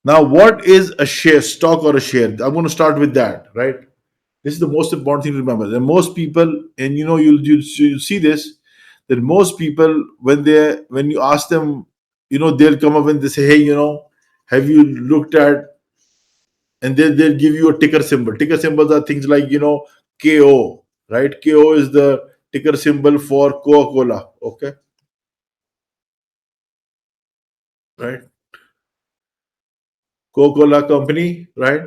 Now, what is a share, stock or a share? I'm going to start with that, right? This is the most important thing to remember. That most people, and you'll see this, that most people when you ask them, they'll come up and they say, hey, have you looked at, and they'll give you a ticker symbol. Ticker symbols are things like KO, right? KO is the ticker symbol for Coca-Cola, okay, right? Coca-Cola company, right?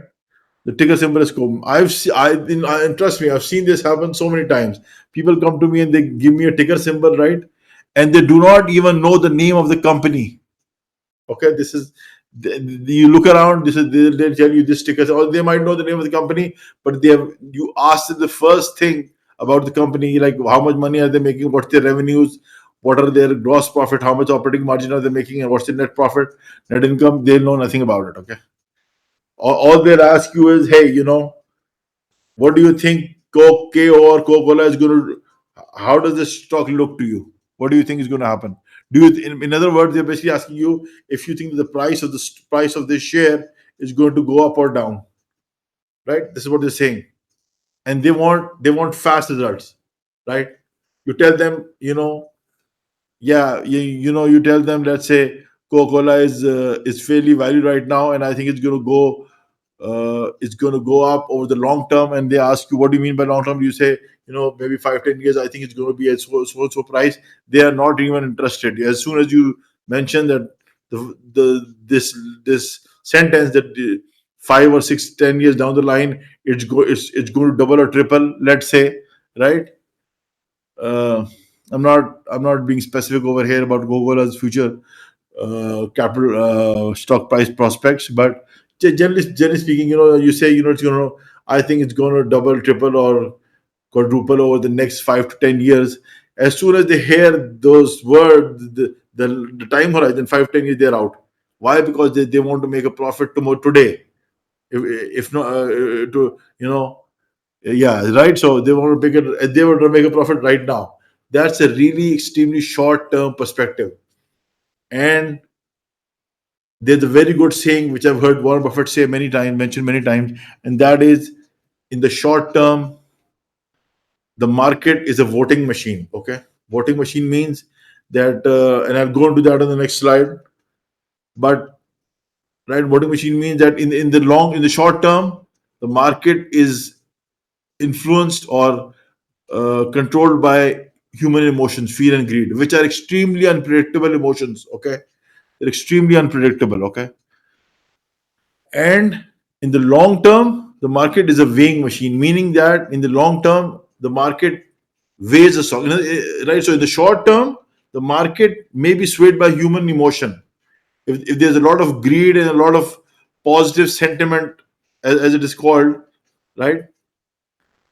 The ticker symbol is COM. And trust me, I've seen this happen so many times. People come to me and they give me a ticker symbol, right? And they do not even know the name of the company. Okay, this is you look around. This is they'll tell you this ticker, or they might know the name of the company, but you ask them the first thing about the company, like how much money are they making, what's their revenues, what are their gross profit, how much operating margin are they making, and what's their net profit, net income. They'll know nothing about it. Okay, all they'll ask you is, hey, what do you think Coke, KO or Coca-Cola is going to? How does this stock look to you? What do you think is going to happen? Do you, in other words, they're basically asking you if you think the price of this share is going to go up or down, right? This is what they're saying, and they want fast results, right? You tell them, yeah, you tell them, let's say Coca-Cola is fairly valued right now, and I think it's going to go up over the long term. And they ask you, what do you mean by long term? You say, maybe 5-10 years, I think it's going to be at so price. They are not even interested. As soon as you mention that this sentence, that 5 or 6, 10 years down the line, it's going to double or triple, let's say, right? uh, I'm not being specific over here about Coca-Cola's future capital stock price prospects, but generally speaking, you say, it's going to, I think it's going to double, triple, or quadruple over the next 5 to 10 years. As soon as they hear those words, the time horizon, 5-10 years, they're out. Why? Because they want to make a profit tomorrow, today. If not, to yeah, right. So they want to they want to make a profit right now. That's a really extremely short term perspective. And there's a very good saying which I've heard Warren Buffett say many times, mentioned many times, and that is, in the short term, the market is a voting machine. Okay, voting machine means that, and I'll go into that on the next slide. But right, voting machine means that in the short term, the market is influenced or controlled by human emotions, fear and greed, which are extremely unpredictable emotions. Okay, they're extremely unpredictable. Okay, and in the long term, the market is a weighing machine, meaning that in the long term, the market weighs a stock. Right? So in the short term, the market may be swayed by human emotion. If there's a lot of greed and a lot of positive sentiment, as it is called, right,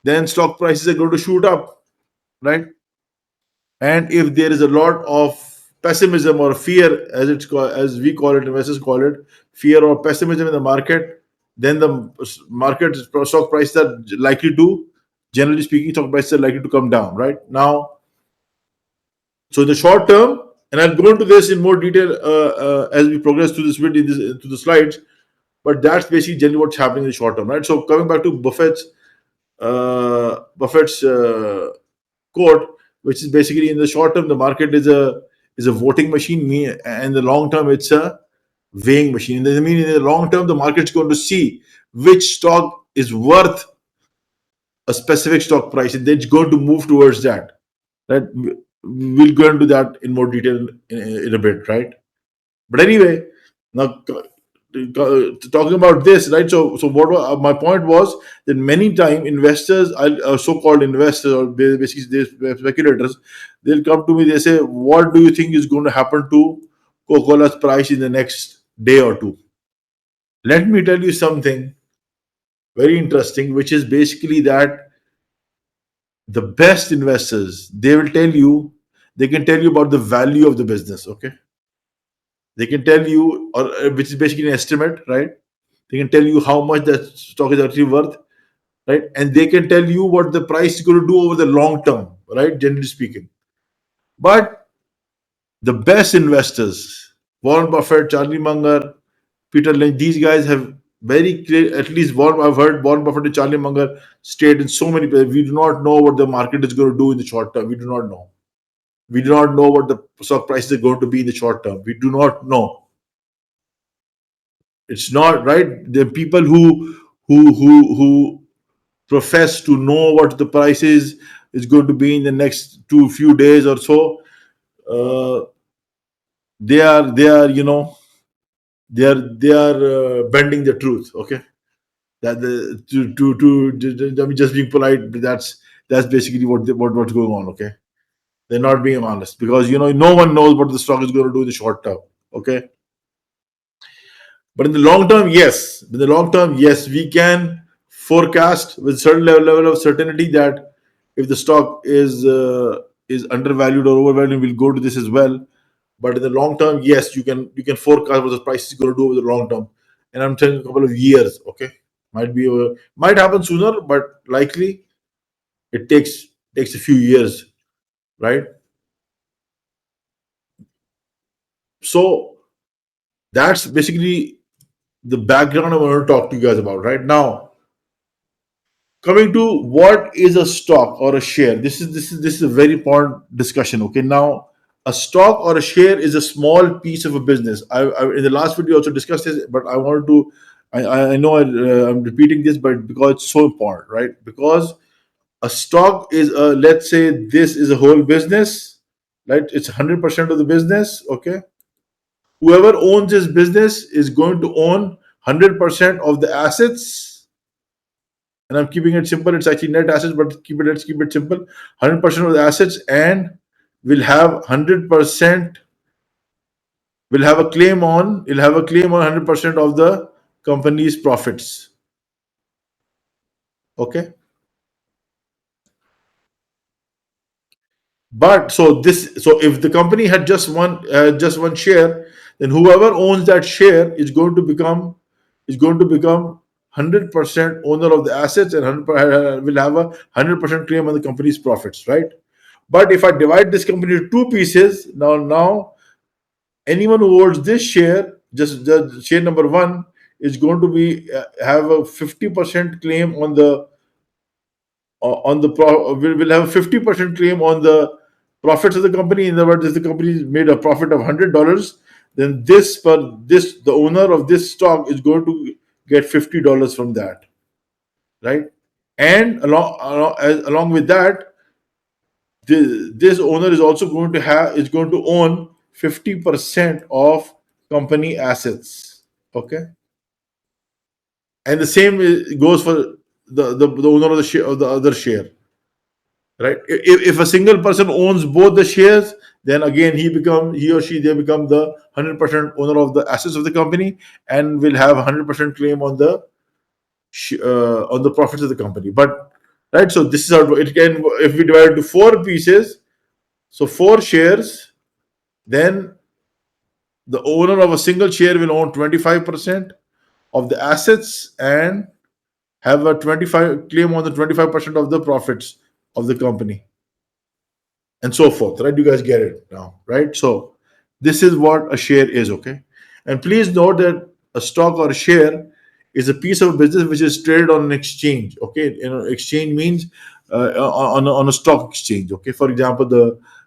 then stock prices are going to shoot up, right? And if there is a lot of pessimism or fear, as we call it, investors call it, fear or pessimism in the market, then the market stock prices are likely to, generally speaking, stock prices are likely to come down. Right now, so in the short term, and I'll go into this in more detail as we progress through this video, to the slides. But that's basically generally what's happening in the short term, right? So coming back to Buffett's quote, which is basically, in the short term, the market is a voting machine, and in the long term, it's a weighing machine. I mean, in the long term, the market's going to see which stock is worth a specific stock price, and it's going to move towards that. Right? We'll go into that in more detail in a bit, right? But anyway, now talking about this, right? So what my point was, that many time investors, so-called investors, or basically they're speculators, they'll come to me. They say, "What do you think is going to happen to Coca-Cola's price in the next day or two?" Let me tell you something very interesting, which is basically that the best investors, they can tell you about the value of the business. Okay, they can tell you, or which is basically an estimate, right? They can tell you how much that stock is actually worth, right? And they can tell you what the price is going to do over the long term, right? Generally speaking. But the best investors, Warren Buffett, Charlie Munger, Peter Lynch. These guys have very clear. At least Warren, I've heard Warren Buffett and Charlie Munger state in so many places. We do not know what the market is going to do in the short term. We do not know. We do not know what the stock prices are going to be in the short term. We do not know. It's not right. The people who profess to know what the price is going to be in the next two few days or so, uh, they are they are bending the truth. Okay, that the I mean, just being polite. That's basically what's going on. Okay, they're not being honest because no one knows what the stock is going to do in the short term. Okay, but in the long term, yes. In the long term, yes, we can forecast with certain level of certainty that if the stock is undervalued or overvalued, we'll go to this as well. But in the long term, yes, you can forecast what the price is going to do over the long term. And I'm telling you, a couple of years. Okay, might happen sooner, but likely it takes a few years, right? So that's basically the background I want to talk to you guys about right now. Coming to what is a stock or a share, this is a very important discussion. Okay, now a stock or a share is a small piece of a business. In the last video also discussed this, but I wanted to I know I'm repeating this, but because it's so important, right? Because a stock is a, let's say this is a whole business, right? It's 100% of the business. Okay, whoever owns this business is going to own 100% of the assets, and I'm keeping it simple. It's actually net assets, but let's keep it simple. 100% of the assets, and will have 100%. Will have a claim on. Will have a claim on 100% of the company's profits. Okay, but so if the company had just one share, then whoever owns that share is going to become 100% owner of the assets, and 100 will have a 100% claim on the company's profits, right? But if I divide this company into two pieces, now anyone who holds this share, just share number one, is going to be have a 50% claim will have a 50% claim on the profits of the company. In other words, if the company made a profit of $100, then the owner of this stock is going to get $50 from that, right? And along with that, this owner is also going to own 50% of company assets. Okay, and the same goes for the owner of the other share, right? If a single person owns both the shares, then again he or she they become the 100% owner of the assets of the company, and will have 100% claim on the profits of the company. But right, so this is how it can. If we divide it into four pieces, so four shares, then the owner of a single share will own 25% of the assets, and have a 25 claim on the 25% of the profits of the company, and so forth, right? You guys get it now, right? So this is what a share is. Okay, and please note that a stock or a share is a piece of business which is traded on an exchange. Okay, exchange means on a stock exchange. Okay, for example,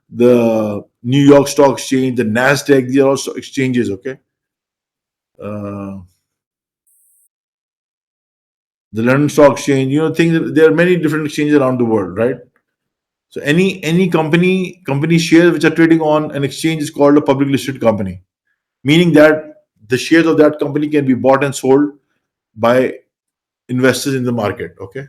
the New York Stock Exchange, the Nasdaq, these are also exchanges. Okay, uh, the London Stock Exchange, things. There are many different exchanges around the world, right? So any company shares which are trading on an exchange is called a public listed company, meaning that the shares of that company can be bought and sold by investors in the market. Okay,